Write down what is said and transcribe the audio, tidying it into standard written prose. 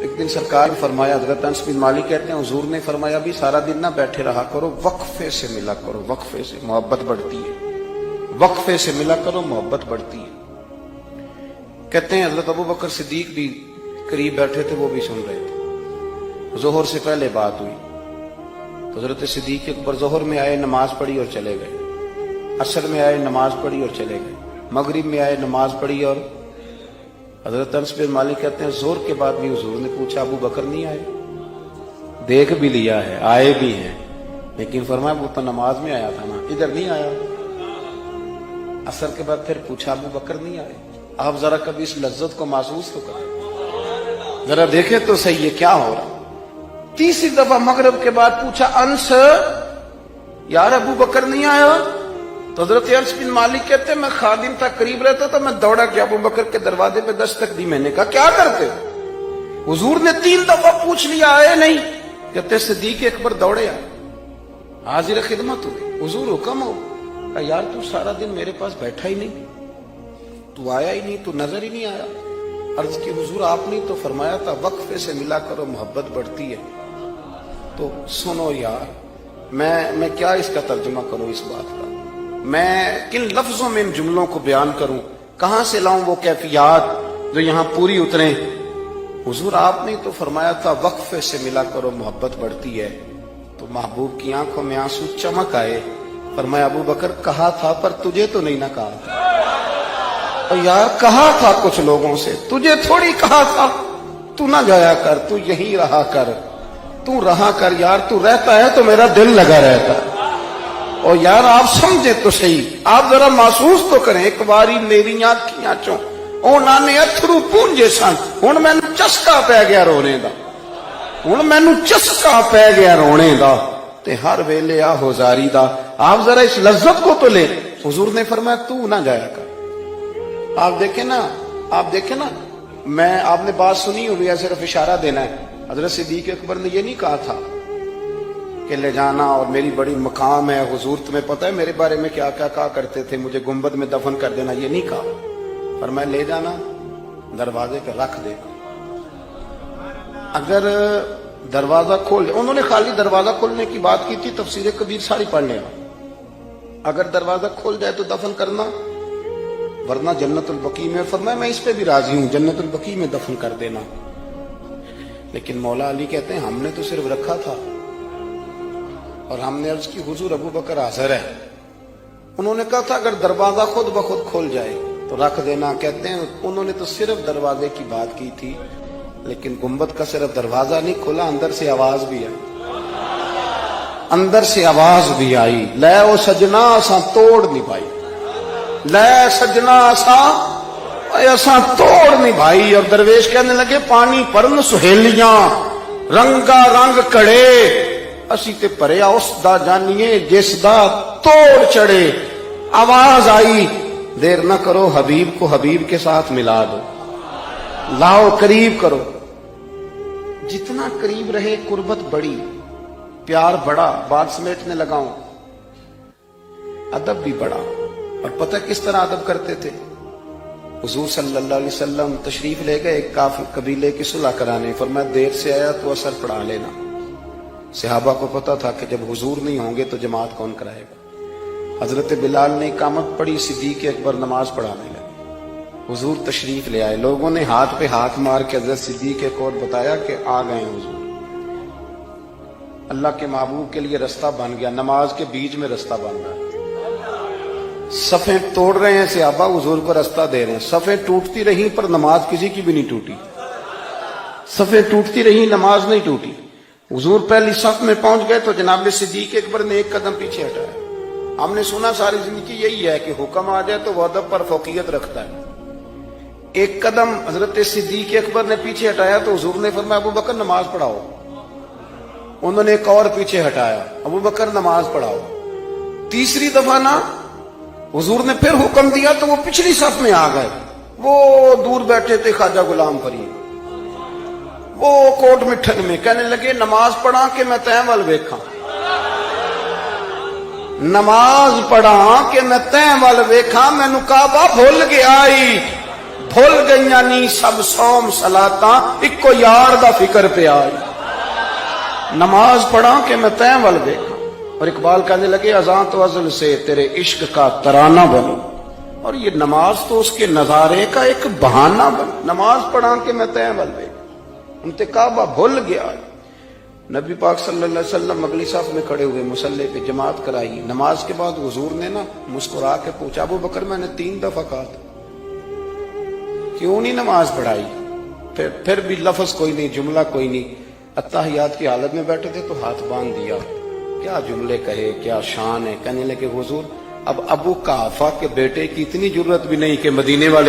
ایک دن سرکار نے فرمایا, حضرت انس بن مالک کہتے ہیں حضور نے فرمایا بھی سارا دن نہ بیٹھے رہا کرو, وقفے سے ملا کرو, وقفے سے محبت بڑھتی ہے, وقفے سے ملا کرو محبت بڑھتی ہے. کہتے ہیں حضرت ابو بکر صدیق بھی قریب بیٹھے تھے, وہ بھی سن رہے تھے. ظہر سے پہلے بات ہوئی تو حضرت صدیق اکبر ظہر میں آئے, نماز پڑھی اور چلے گئے. عصر میں آئے, نماز پڑھی اور چلے گئے. مغرب میں آئے, نماز پڑھی اور حضرت انس بن مالک کہتے ہیں ظہر کے بعد بھی حضور نے پوچھا ابو بکر نہیں آئے؟ دیکھ بھی لیا ہے, آئے بھی ہیں, لیکن فرمایا وہ تو نماز میں آیا تھا نا, ادھر نہیں آیا. عصر کے بعد پھر پوچھا ابو بکر نہیں آئے. آپ ذرا کبھی اس لذت کو محسوس تو کریں, ذرا دیکھیں تو صحیح ہے کیا ہو رہا. تیسری دفعہ مغرب کے بعد پوچھا انس یار ابو بکر نہیں آیا؟ تو حضرت انس بن مالک کہتے ہیں میں خادم تھا, قریب رہتا تو میں دوڑا گیا ابو بکر کے دروازے پہ دستک دی. میں نے کہا کیا کرتے ہو؟ حضور نے 3 دفعہ پوچھ لیا, آئے نہیں. کہتے صدیق اکبر دوڑے آئے, حاضر خدمت ہوئے. حضور حکم ہو. کہا یار تو سارا دن میرے پاس بیٹھا ہی نہیں, تو آیا ہی نہیں, تو نظر ہی نہیں آیا. عرض کی حضور آپ نے تو فرمایا تھا وقفے سے ملا کرو محبت بڑھتی ہے. تو سنو یار, میں کیا اس کا ترجمہ کروں اس بات کا, میں کن لفظوں میں ان جملوں کو بیان کروں, کہاں سے لاؤں وہ کیفیات جو یہاں پوری اتریں. حضور آپ نے تو فرمایا تھا وقفے سے ملا کرو محبت بڑھتی ہے. تو محبوب کی آنکھوں میں آنسو چمک آئے. فرمایا ابو بکر کہا تھا پر تجھے تو نہیں نہ کہا تھا. اور یار کہا تھا کچھ لوگوں سے, تجھے تھوڑی کہا تھا تو نہ جایا کر, تو یہی رہا کر, تو رہا کر. یار تو رہتا ہے تو میرا دل لگا رہتا ہے. اور یار آپ سمجھے تو صحیح, آپ ذرا محسوس تو کریں. ایک باری میری آنکھیاں چوں اونا نے اتھرو پونجے سن, ہن مینوں چسکا پی گیا رونے دا, ہن مینوں چسکا پی گیا رونے دا, تے ہر ویلے آ ہوزاری دا. آپ ذرا اس لذت کو تو لے. حضور نے فرمایا تو نہ جایا کر. آپ دیکھیں نا, میں آپ نے بات سنی ہوئی ہے, صرف اشارہ دینا ہے. حضرت صدیق اکبر نے یہ نہیں کہا تھا کہ لے جانا اور میری بڑی مقام ہے, حضور تمہیں پتہ ہے میرے بارے میں کیا کیا کہا کرتے تھے, مجھے گنبد میں دفن کر دینا, یہ نہیں کہا. پر میں لے جانا, دروازے پہ رکھ دے. اگر دروازہ کھول, انہوں نے خالی دروازہ کھولنے کی بات کی تھی, تفسیر کبیر ساری پڑھ لینا. اگر دروازہ کھول جائے تو دفن کرنا, ورنہ جنت البقیع میں. فرمایا میں اس پہ بھی راضی ہوں, جنت البقیع میں دفن کر دینا. لیکن مولا علی کہتے ہیں ہم نے تو صرف رکھا تھا, اور ہم نے عرض کی حضور ابو بکر حاضر ہے. انہوں نے کہا تھا اگر دروازہ خود بخود کھل جائے تو رکھ دینا. کہتے ہیں انہوں نے تو صرف دروازے کی بات کی تھی, لیکن گنبد کا صرف دروازہ نہیں کھلا, اندر سے آواز بھی آئی, اندر سے آواز بھی آئی, لے او سجنا اساں توڑ نہیں پائی, لے سجنا اساں توڑ نہیں بھائی. اور درویش کہنے لگے پانی پرن سہیلیاں رنگا رنگ کڑے, اسی تے پریا اس دا جانیے جس دا توڑ چڑھے. آواز آئی دیر نہ کرو, حبیب کو حبیب کے ساتھ ملا دو, لاؤ قریب کرو. جتنا قریب رہے قربت بڑی, پیار بڑا. بات سمیٹنے لگاؤں, ادب بھی بڑا. اور پتہ کس طرح ادب کرتے تھے؟ حضور صلی اللہ علیہ وسلم تشریف لے گئے ایک کافر قبیلے کی صلح کرانے. فرمایا دیر سے آیا تو اثر پڑھا لینا. صحابہ کو پتا تھا کہ جب حضور نہیں ہوں گے تو جماعت کون کرائے گا. حضرت بلال نے اقامت پڑھی, صدیق اکبر نماز پڑھانے لگے. حضور تشریف لے آئے, لوگوں نے ہاتھ پہ ہاتھ مار کے حضرت صدیق کو بتایا کہ آ گئے حضور. اللہ کے محبوب کے لیے رستہ بن گیا, نماز کے بیچ میں رستہ بن گیا. صفیں توڑ رہے ہیں صحابہ, حضور کو رستہ دے رہے ہیں. صفیں ٹوٹتی رہیں پر نماز کسی کی بھی نہیں ٹوٹی. صفیں ٹوٹتی رہیں, نماز نہیں ٹوٹی. حضور پہلی صف میں پہنچ گئے تو جناب صدیق اکبر نے ایک قدم پیچھے ہٹایا. ہم نے سنا ساری زندگی یہی ہے کہ حکم آ جائے تو وہ ادب پر فوقیت رکھتا ہے. ایک قدم حضرت صدیق اکبر نے پیچھے ہٹایا تو حضور نے فرمایا ابو بکر نماز پڑھاؤ. انہوں نے ایک اور پیچھے ہٹایا, ابو بکر نماز پڑھاؤ. تیسری دفعہ نا حضور نے پھر حکم دیا تو وہ پچھلی صف میں آ گئے. وہ دور بیٹھے تھے خواجہ غلام فرید, وہ کوٹ مٹھن میں, کہنے لگے نماز پڑھا کہ میں تیں ول ویکھاں, نماز پڑھا کہ میں تیں ول ویکھاں, مینوں کعبہ بھول گیا. بھول گئیاں نی سب سوم سلاتاں اکو یار دا فکر پہ آئی نماز پڑھا کہ میں تین ول دیکھا اور اقبال کہنے لگے اذان تو ازل سے تیرے عشق کا ترانہ بنوں اور یہ نماز تو اس کے نظارے کا ایک بہانہ بن نماز پڑھا کہ میں تین ول دیکھا ان تے کعبہ بھول گیا نبی پاک صلی اللہ علیہ وسلم اگلی صف میں کھڑے ہوئے مصلی پہ جماعت کرائی نماز کے بعد حضور نے نا مسکرا کے پوچھا ابو بکر میں نے 3 دفعہ کہا تھا کیوں نہیں نماز پڑھائی پھر بھی لفظ کوئی نہیں جملہ کوئی نہیں اتحیات کی حالت میں بیٹھے تھے تو ہاتھ باندھ دیا کیا جملے کہے کیا شان ہے کہنے لگے حضور اب ابو قحافہ کے بیٹے کی اتنی ضرورت بھی نہیں کہ مدینے والے